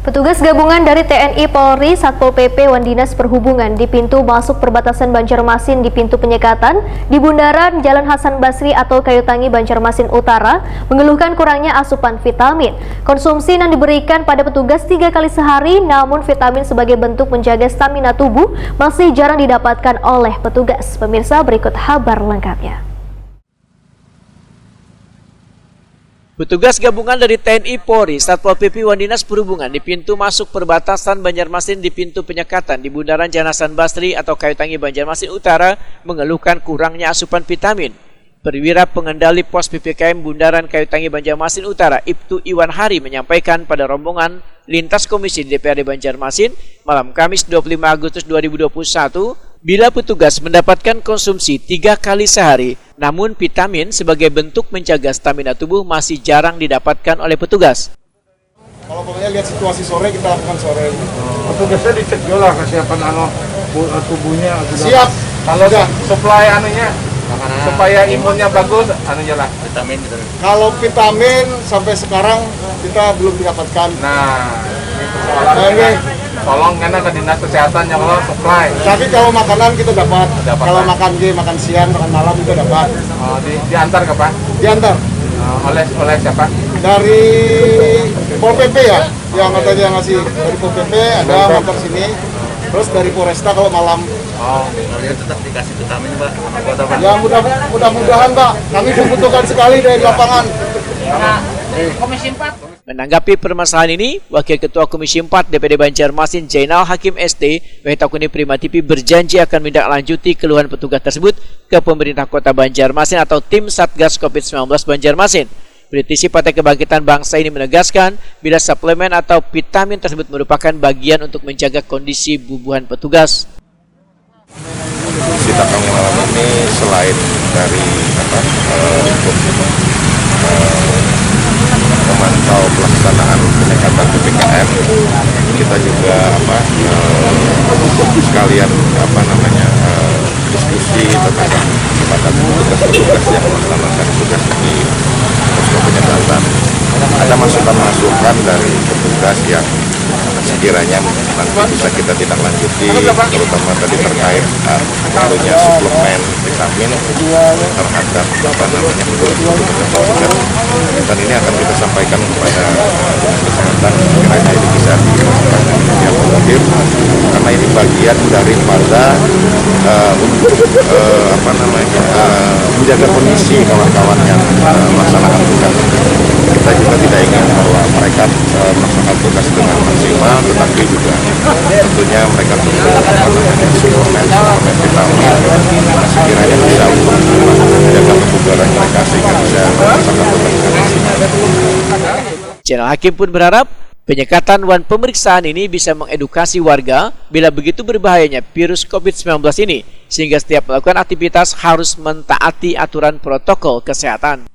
Petugas gabungan dari TNI, Polri, Satpol PP, Dinas Perhubungan di pintu masuk perbatasan Banjarmasin di pintu penyekatan di bundaran Jalan Hasan Basri atau Kayutangi, Banjarmasin Utara mengeluhkan kurangnya asupan vitamin. Konsumsi yang diberikan pada petugas 3 kali sehari, namun vitamin sebagai bentuk menjaga stamina tubuh masih jarang didapatkan oleh petugas. Pemirsa, berikut kabar lengkapnya. Petugas gabungan dari TNI, Polri, Satpol PP, Dinas Perhubungan di pintu masuk perbatasan Banjarmasin di pintu penyekatan di bundaran Jalan Hasan Basri atau Kayutangi, Banjarmasin Utara mengeluhkan kurangnya asupan vitamin. Perwira Pengendali Pos PPKM Bundaran Kayutangi, Banjarmasin Utara, Ibtu Iwan Hari menyampaikan pada rombongan lintas komisi DPRD Banjarmasin malam Kamis 25 Agustus 2021, bila petugas mendapatkan konsumsi 3 kali sehari, namun vitamin sebagai bentuk menjaga stamina tubuh masih jarang didapatkan oleh petugas. Kalau pokoknya lihat situasi sore, kita lakukan sore. Petugasnya dicek dulu lah kesiapan tubuhnya. Siap. Kalau supply anunya, supaya imunnya bagus, anunya lah. Vitamin gitu. Kalau vitamin sampai sekarang kita belum didapatkan. Nah, itu soalnya. Tolong karena ke dinas kesehatan yang lo supply. Tapi kalau makanan kita dapat. Kalau makan siang, makan malam kita dapat. Oh, diantar ke Pak? Diantar. Oleh siapa? Dari Pol PP ya, yang katanya ngasih dari Pol PP ada motor sini. Terus dari Polresta kalau malam. Oh, kalian tetap dikasih vitamin Pak sama kota Pak? Ya mudah-mudahan Pak. Kami membutuhkan sekali dari lapangan. Komisi 4. Menanggapi permasalahan ini, Wakil Ketua Komisi 4 DPD Banjarmasin Jainal Hakim ST, Wahidakuni Prima TV berjanji akan menindaklanjuti keluhan petugas tersebut ke pemerintah Kota Banjarmasin atau tim Satgas COVID-19 Banjarmasin. Politisi Partai Kebangkitan Bangsa ini menegaskan bila suplemen atau vitamin tersebut merupakan bagian untuk menjaga kondisi bubuhan petugas. Kita kami malam ini selain dari memantau pelaksanaan penyekatan PPKM, kita juga sekalian diskusi tentang kepada petugas-petugas yang melaksanakan tugas di posko penyekatan. Ada masukan-masukan dari petugas yang sekiranya nanti bisa kita tindak lanjuti, terutama tadi terkait perlunya suplemen vitamin terhadap petugas, dan ini akan kita sampaikan kepada dinas kesehatan. Sekiranya ini bisa dilakukan yang akomodir, karena ini bagian daripada untuk menjaga kondisi kawan-kawan yang melaksanakan tugas. Kita juga tidak ingin bahwa mereka melaksanakan tugas dengan maksimal, tetapi juga tentunya mereka perlu suplemen vitamin sekiranya bisa untuk menjaga kebugaran mereka sehingga bisa melaksanakan tugas dengan maksimal. Jainal Hakim pun berharap penyekatan dan pemeriksaan ini bisa mengedukasi warga bila begitu berbahayanya virus COVID-19 ini, sehingga setiap melakukan aktivitas harus mentaati aturan protokol kesehatan.